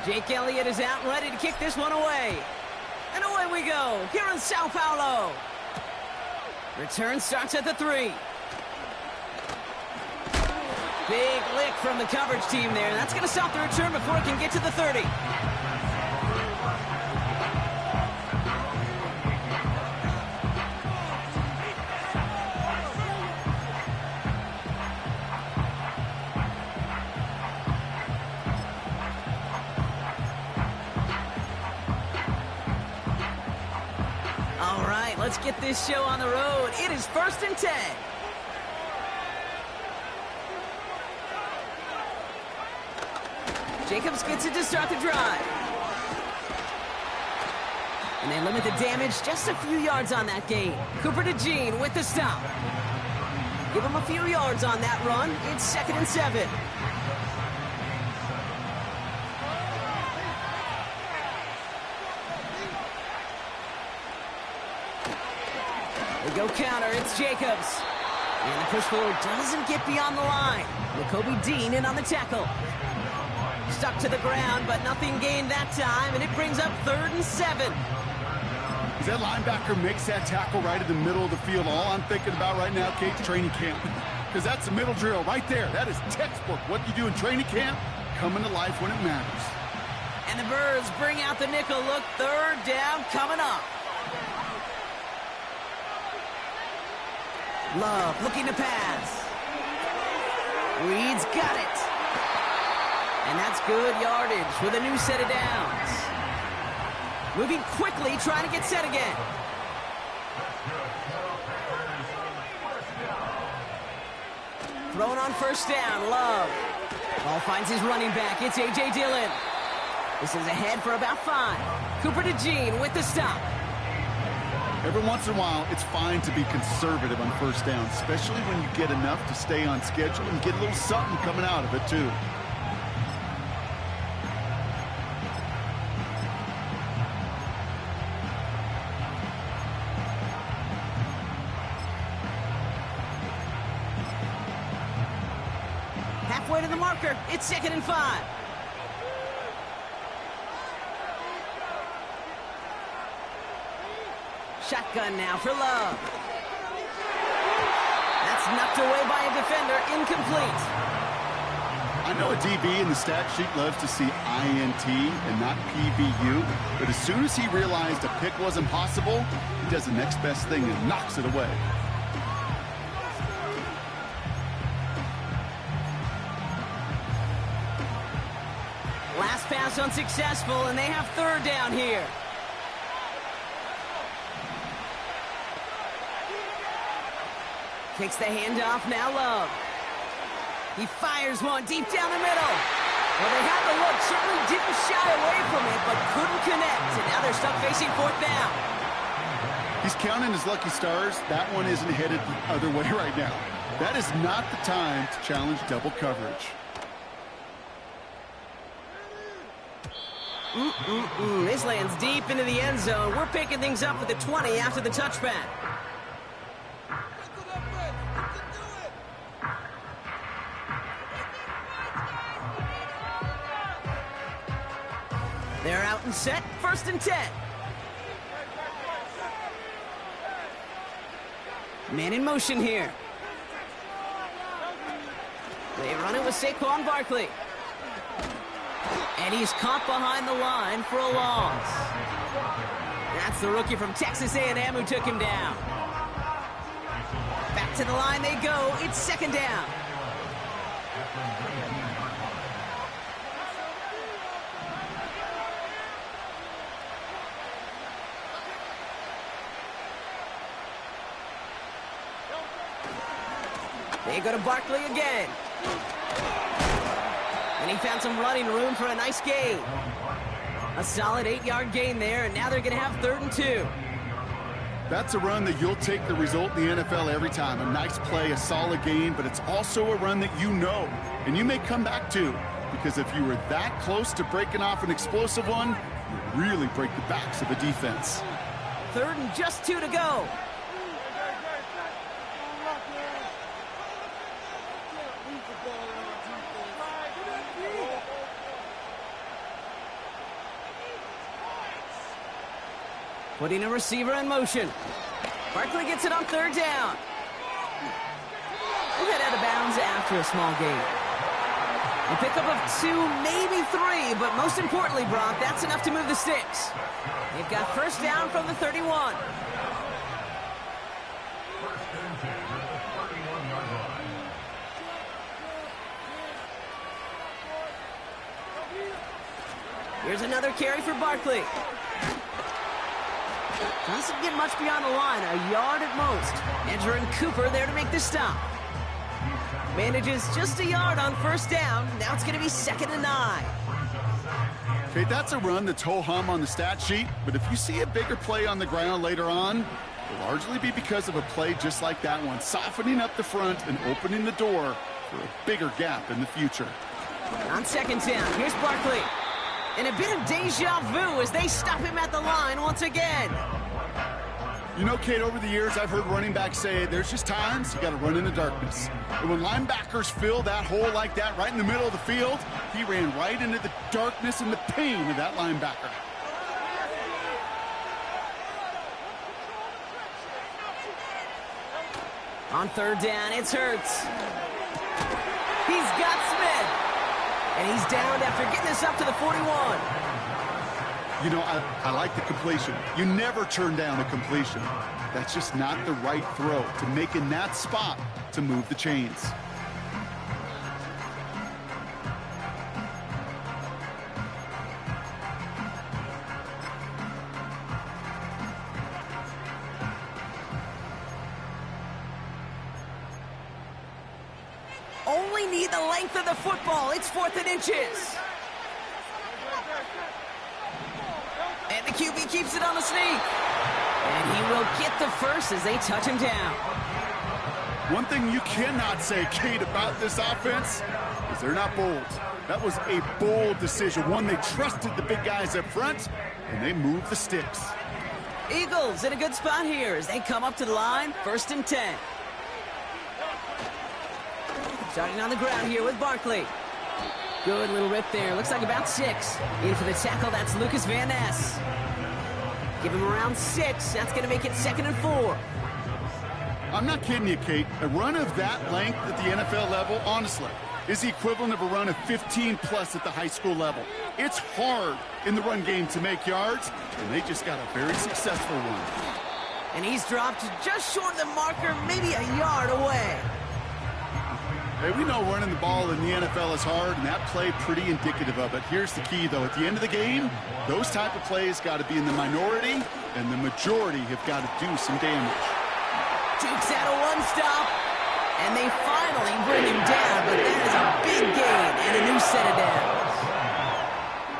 Jake Elliott is out and ready to kick this one away. And away we go, here in Sao Paulo. Return starts at the 3. Big lick from the coverage team there. That's going to stop the return before it can get to the 30. All right, let's get this show on the road. It is 1st and 10. Jacobs gets it to start the drive. And they limit the damage just a few yards on that gain. Cooper DeJean with the stop. Give him a few yards on that run. It's 2nd and 7. They go counter. It's Jacobs. And the push forward doesn't get beyond the line. Nakobe Dean in on the tackle. Stuck to the ground, but nothing gained that time, and it brings up 3rd and 7. That linebacker makes that tackle right in the middle of the field. All I'm thinking about right now, Kate, training camp. Because that's the middle drill right there. That is textbook. What you do in training camp, coming to life when it matters. And the Birds bring out the nickel look. 3rd down coming up. Love looking to pass. Reed's got it. And that's good yardage with a new set of downs. Moving quickly, trying to get set again. Thrown on 1st down, Love. Ball finds his running back. It's A.J. Dillon. This is ahead for about 5. Cooper DeJean with the stop. Every once in a while, it's fine to be conservative on 1st down, especially when you get enough to stay on schedule and get a little something coming out of it, too. Halfway to the marker. It's 2nd and 5. Shotgun now for Love. That's knocked away by a defender. Incomplete. I know a DB in the stat sheet loves to see INT and not PBU, but as soon as he realized a pick wasn't possible, he does the next best thing and knocks it away. Last pass unsuccessful, and they have 3rd down here. Takes the handoff, now Love. He fires one deep down the middle. Well, they had the look, certainly didn't shy away from it, but couldn't connect. And now they're stuck facing 4th down. He's counting his lucky stars. That one isn't headed the other way right now. That is not the time to challenge double coverage. This lands deep into the end zone. We're picking things up at the 20 after the touchback. They're out and set. 1st and 10. Man in motion here. They run it with Saquon Barkley. And he's caught behind the line for a loss. That's the rookie from Texas A&M who took him down. Back to the line they go. It's 2nd down. They go to Barkley again. And he found some running room for a nice gain. A solid 8-yard gain there, and now they're going to have 3rd and 2. That's a run that you'll take the result in the NFL every time. A nice play, a solid gain, but it's also a run that you know, and you may come back to, because if you were that close to breaking off an explosive one, you really break the backs of a defense. 3rd and just 2 to go. Putting a receiver in motion. Barkley gets it on third down. We'll head out of bounds after a small gain. A pickup of 2, maybe 3, but most importantly, Brock, that's enough to move the sticks. They've got first down from the 31. Here's another carry for Barkley. Doesn't get much beyond the line, a yard at most. Edger and Cooper there to make the stop. Manages just a yard on first down. Now it's going to be 2nd and 9. Okay, that's a run that's ho-hum on the stat sheet, but if you see a bigger play on the ground later on, it'll largely be because of a play just like that one, softening up the front and opening the door for a bigger gap in the future. On 2nd down, here's Barkley. And a bit of deja vu as they stop him at the line once again. You know, Kate, over the years, I've heard running backs say there's just times you got to run in the darkness. And when linebackers fill that hole like that right in the middle of the field, he ran right into the darkness and the pain of that linebacker. On 3rd down, it's Hurts. He's got Smith. And he's downed after getting us up to the 41. You know, I like the completion. You never turn down a completion. That's just not the right throw to make in that spot to move the chains. Only need the length of the football. It's 4th and inches. And the QB keeps it on the sneak. And he will get the first as they touch him down. One thing you cannot say, Kate, about this offense is they're not bold. That was a bold decision. One, they trusted the big guys up front, and they moved the sticks. Eagles in a good spot here as they come up to the line. 1st and 10. Starting on the ground here with Barkley. Good little rip there. Looks like about 6. In for the tackle, that's Lucas Van Ness. Give him around 6. That's going to make it 2nd and 4. I'm not kidding you, Kate. A run of that length at the NFL level, honestly, is the equivalent of a run of 15-plus at the high school level. It's hard in the run game to make yards, and they just got a very successful one. And he's dropped just short of the marker, maybe a yard away. Hey, we know running the ball in the NFL is hard, and that play pretty indicative of it. Here's the key, though. At the end of the game, those type of plays got to be in the minority, and the majority have got to do some damage. Dukes out a one-stop, and they finally bring him down, but that is a big gain and a new set of downs.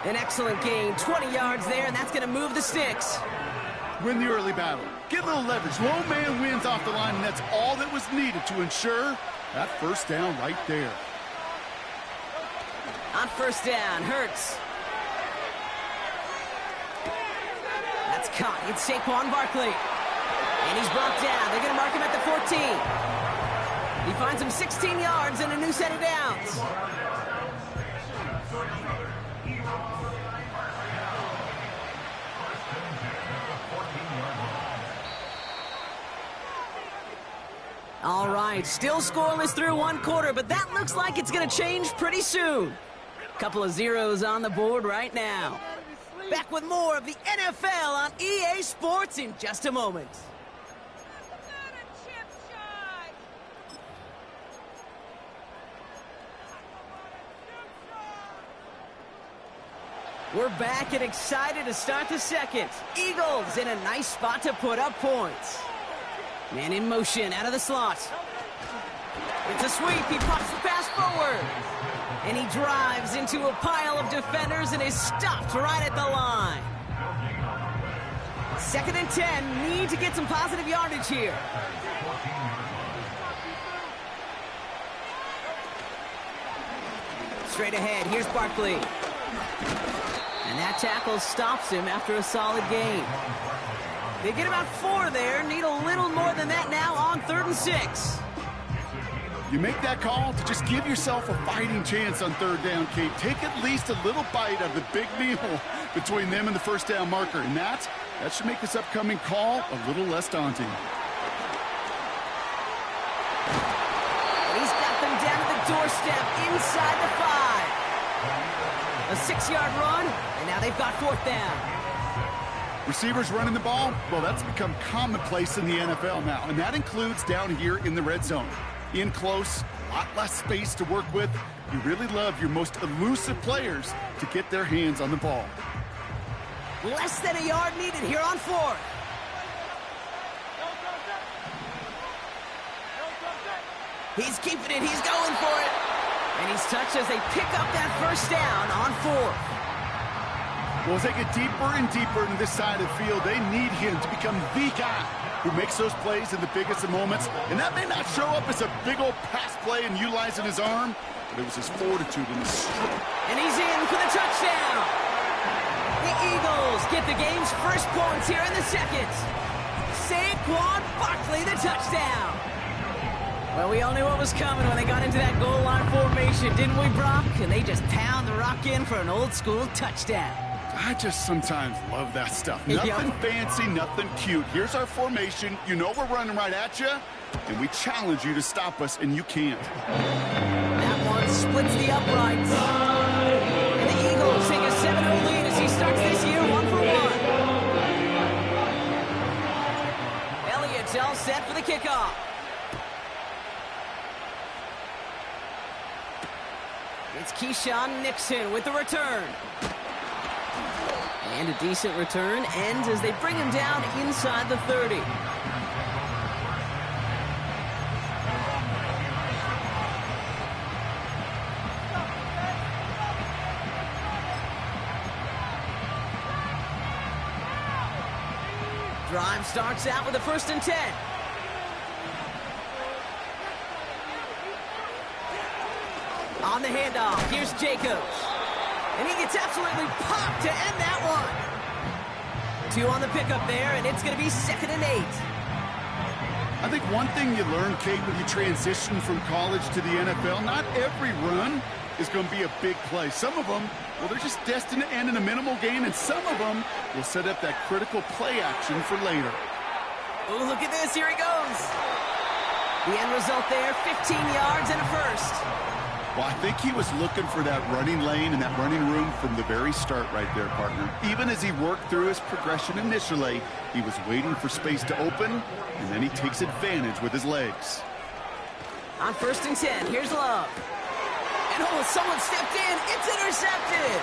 An excellent gain, 20 yards there, and that's going to move the sticks. Win the early battle. Get a little leverage. Low man wins off the line, and that's all that was needed to ensure that first down right there. On 1st down, Hurts. That's caught. It's Saquon Barkley. And he's brought down. They're going to mark him at the 14. He finds him 16 yards and a new set of downs. All right, still scoreless through 1 quarter, but that looks like it's going to change pretty soon. Couple of zeros on the board right now. Back with more of the NFL on EA Sports in just a moment. We're back and excited to start the second. Eagles in a nice spot to put up points. Man in motion out of the slot. It's a sweep. He pops the pass forward. And he drives into a pile of defenders and is stopped right at the line. 2nd and 10. Need to get some positive yardage here. Straight ahead. Here's Barkley. And that tackle stops him after a solid gain. They get about 4 there. Need a little more than that now on 3rd and 6. You make that call to just give yourself a fighting chance on third down, Kate. Take at least a little bite of the big meal between them and the first down marker. And that should make this upcoming call a little less daunting. And he's got them down to the doorstep inside the 5. A 6-yard run, and now they've got fourth down. Receivers running the ball, well, that's become commonplace in the NFL now, and that includes down here in the red zone. In close, a lot less space to work with. You really love your most elusive players to get their hands on the ball. Less than a yard needed here on fourth. He's keeping it. He's going for it. And he's touched as they pick up that first down on fourth. Well, as they get deeper and deeper into this side of the field, they need him to become the guy who makes those plays in the biggest of moments. And that may not show up as a big old pass play and utilizing his arm, but it was his fortitude and his strength. And he's in for the touchdown. The Eagles get the game's first points here in the second. Saquon Barkley, the touchdown. Well, we all knew what was coming when they got into that goal line formation, didn't we, Brock? And they just pound the rock in for an old-school touchdown. I just sometimes love that stuff. Nothing fancy, nothing cute. Here's our formation. You know we're running right at you, and we challenge you to stop us, and you can't. That one splits the uprights. And the Eagles take a 7-0 lead as he starts this year 1-for-1. Elliott's all set for the kickoff. It's Keyshawn Nixon with the return. And a decent return ends as they bring him down inside the 30. Drive starts out with a 1st and 10. On the handoff, here's Jacobs. And he gets absolutely popped to end that one. 2 on the pickup there, and it's going to be 2nd and 8. I think one thing you learn, Kate, when you transition from college to the NFL, not every run is going to be a big play. Some of them, well, they're just destined to end in a minimal gain, and some of them will set up that critical play action for later. Oh, look at this. Here he goes. The end result there, 15 yards and a first. Well, I think he was looking for that running lane and that running room from the very start right there, partner. Even as he worked through his progression initially, he was waiting for space to open, and then he takes advantage with his legs. On 1st and 10, here's Love. And oh, someone stepped in. It's intercepted.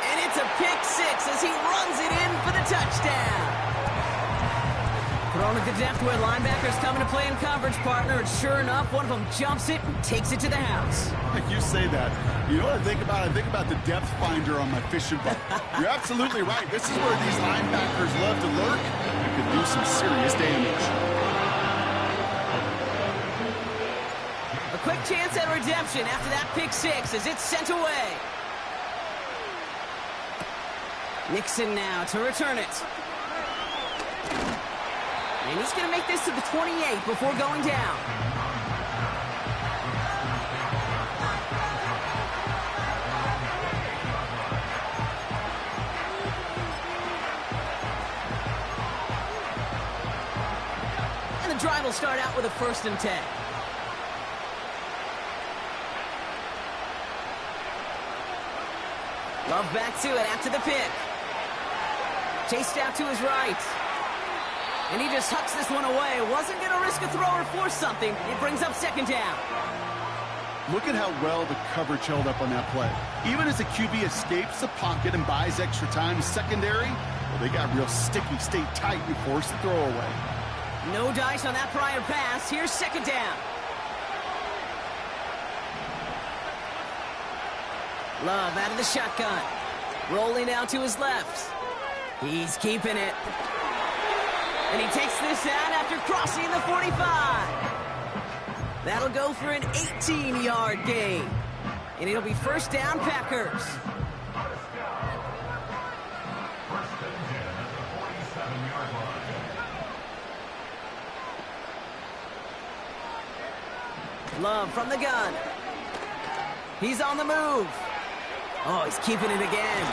And it's a pick 6 as he runs it in for the touchdown. Thrown at the depth where linebackers coming to play in coverage, partner, and sure enough, one of them jumps it and takes it to the house. You say that. You know what I think about? I think about the depth finder on my fishing boat. You're absolutely right. This is where these linebackers love to lurk and could do some serious damage. A quick chance at redemption after that pick 6 as it's sent away. Nixon now to return it. And he's going to make this to the 28 before going down. And the drive will start out with a 1st and 10. Love back to it after the pick. Chased out to his right. And he just hucks this one away. Wasn't going to risk a throw or force something. It brings up 2nd down. Look at how well the coverage held up on that play. Even as the QB escapes the pocket and buys extra time, secondary, well, they got real sticky, stayed tight, and forced the throw away. No dice on that prior pass. Here's 2nd down. Love out of the shotgun. Rolling out to his left. He's keeping it. And he takes this out after crossing the 45. That'll go for an 18-yard gain. And it'll be 1st down, Packers. Love from the gun. He's on the move. Oh, he's keeping it again.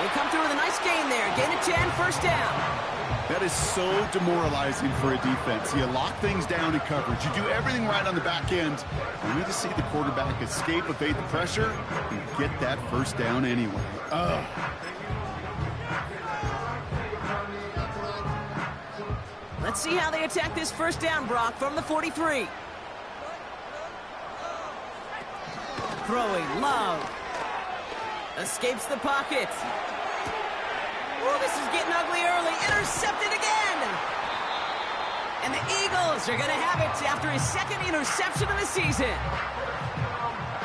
They come through with a nice gain there. Gain of 10, first down. That is so demoralizing for a defense. You lock things down in coverage. You do everything right on the back end. You need to see the quarterback escape, evade the pressure, and get that first down anyway. Let's see how they attack this first down, Brock, from the 43. Throwing, Love. Escapes the pocket. Oh, this is getting ugly early. Intercepted again. And the Eagles are going to have it after his second interception of the season.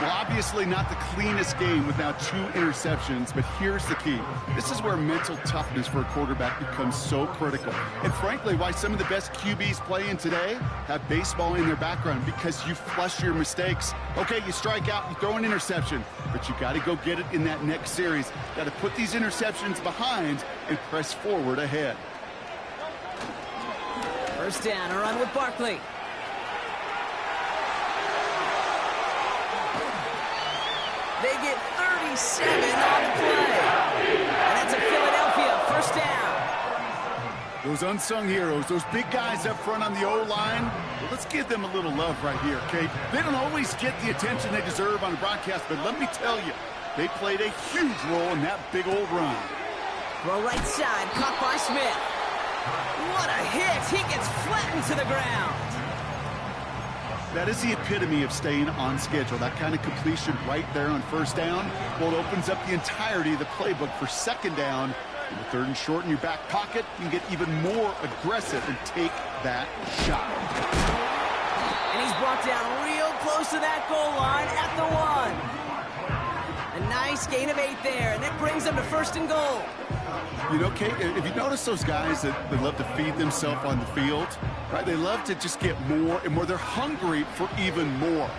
Well, obviously not the cleanest game without 2 interceptions, but here's the key. This is where mental toughness for a quarterback becomes so critical. And frankly, why some of the best QBs playing today have baseball in their background, because you flush your mistakes. Okay, you strike out, you throw an interception, but you got to go get it in that next series. Got to put these interceptions behind and press forward ahead. First down, a run with Barkley. They get 37 on the play. And that's a Philadelphia first down. Those unsung heroes, those big guys up front on the O-line, well, let's give them a little love right here, okay? They don't always get the attention they deserve on the broadcast, but let me tell you, they played a huge role in that big old run. Throw right side, caught by Smith. What a hit! He gets flattened to the ground. That is the epitome of staying on schedule. That kind of completion right there on first down. Well, it opens up the entirety of the playbook for second down. In the third and short in your back pocket, you can get even more aggressive and take that shot. And he's brought down real close to that goal line at the 1. A nice gain of 8 there, and it brings them to first and goal. You know, Kate, if you notice those guys that love to feed themselves on the field, right? They love to just get more and more. They're hungry for even more.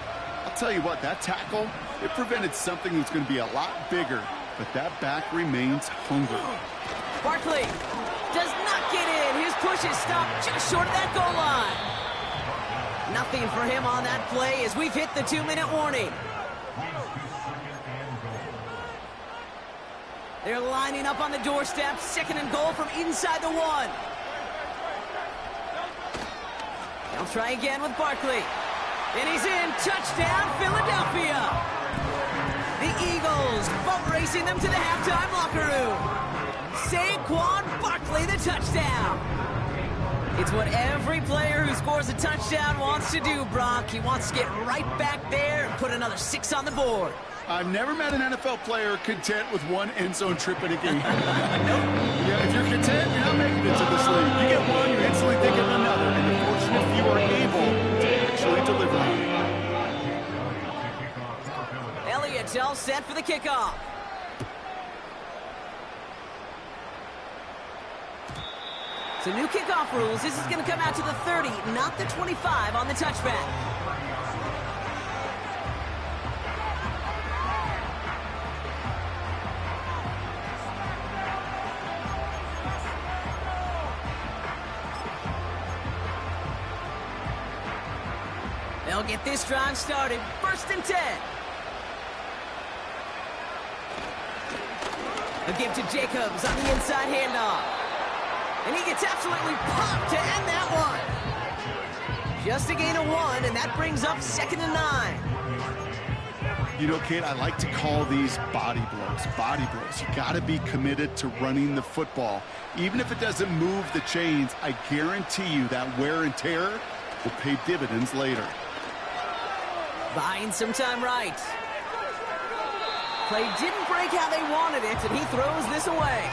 I'll tell you what, that tackle, it prevented something that's going to be a lot bigger, but that back remains hungry. Barkley does not get in. His push is stopped just short of that goal line. Nothing for him on that play as we've hit the 2-minute warning. They're lining up on the doorstep. Second and goal from inside the 1. They'll try again with Barkley. And he's in. Touchdown, Philadelphia. The Eagles boat racing them to the halftime locker room. Saquon Barkley, the touchdown. It's what every player who scores a touchdown wants to do, Brock. He wants to get right back there and put another 6 on the board. I've never met an NFL player content with 1 end zone trip in a game. Yeah, if you're content, you're not making it to this league. You get 1, you're instantly thinking of another, and you're fortunate if you are able to actually deliver on it. Elliott's all set for the kickoff. So new kickoff rules. This is going to come out to the 30, not the 25 on the touchback. They'll get this drive started. First and 10. A give to Jacobs on the inside handoff. And he gets absolutely popped to end that one. Just a gain of 1, and that brings up second and 9. You know, Kate, I like to call these body blows. Body blows. You got to be committed to running the football. Even if it doesn't move the chains, I guarantee you that wear and tear will pay dividends later. Buying some time right. Play didn't break how they wanted it, and he throws this away.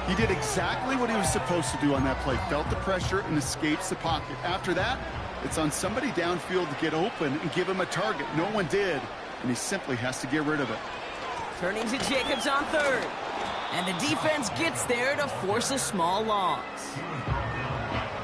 He did exactly what he was supposed to do on that play. Felt the pressure and escapes the pocket. After that, it's on somebody downfield to get open and give him a target. No one did, and he simply has to get rid of it. Turning to Jacobs on third. And the defense gets there to force a small loss.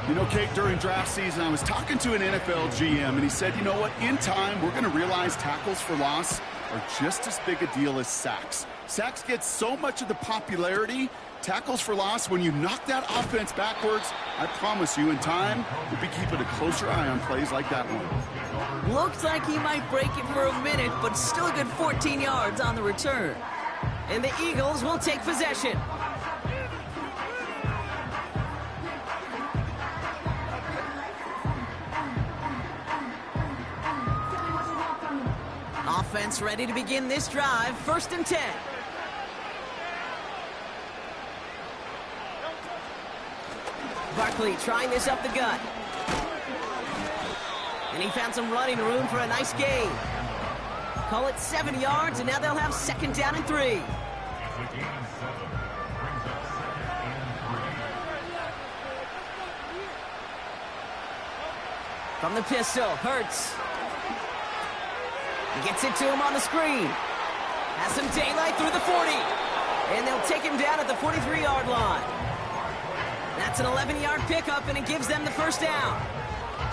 You know, Kate, during draft season, I was talking to an NFL GM, and he said, you know what, in time, we're going to realize tackles for loss are just as big a deal as sacks. Sacks get so much of the popularity Tackles for loss, when you knock that offense backwards, I promise you in time, we'll be keeping a closer eye on plays like that one. Looks like he might break it for a minute, but still a good 14 yards on the return. And the Eagles will take possession. Offense ready to begin this drive. 1st and 10. Barkley trying this up the gut. And he found some running room for a nice gain. Call it 7 yards, and now they'll have 2nd down and 3. From the pistol, Hurts. He gets it to him on the screen. Has some daylight through the 40. And they'll take him down at the 43-yard line. That's an 11-yard pickup, and it gives them the 1st down.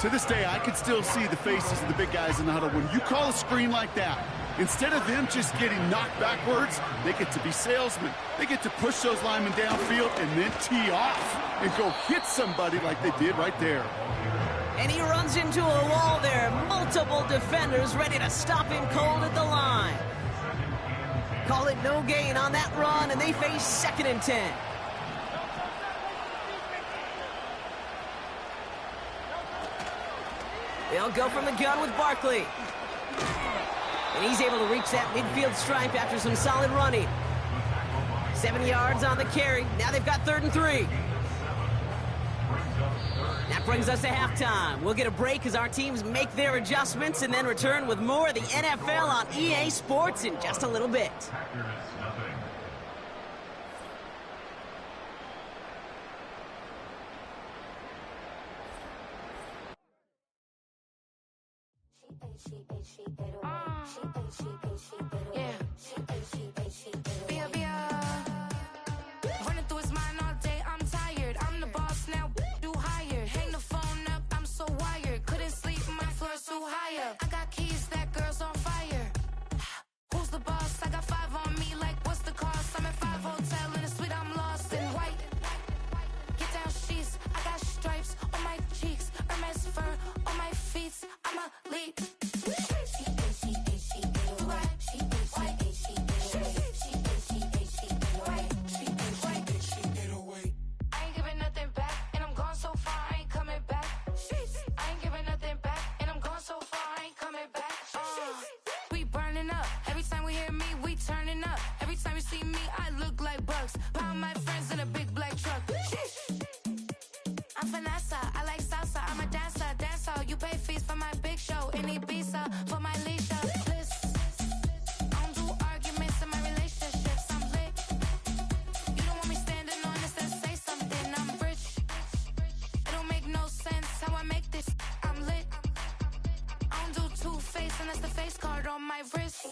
To this day, I can still see the faces of the big guys in the huddle. When you call a screen like that, instead of them just getting knocked backwards, they get to be salesmen. They get to push those linemen downfield and then tee off and go hit somebody like they did right there. And he runs into a wall there. Multiple defenders ready to stop him cold at the line. Call it no gain on that run, and they face 2nd and 10. They'll go from the gun with Barkley. And he's able to reach that midfield stripe after some solid running. 7 yards on the carry. Now they've got 3rd and 3. That brings us to halftime. We'll get a break as our teams make their adjustments and then return with more of the NFL on EA Sports in just a little bit. Running through his mind all day, I'm tired. I'm the boss now, do higher. Hang the phone up, I'm so wired. Couldn't sleep, my floor's too high up. I got keys, that girl's on fire. Who's the boss? I got 5 on me, like what's the cost? I'm at 5 hotel in a suite, I'm lost in white. Get down sheets, I got stripes on my cheeks. Hermes fur on my feet, I'm a lead. Face, and that's the face card on my wrist.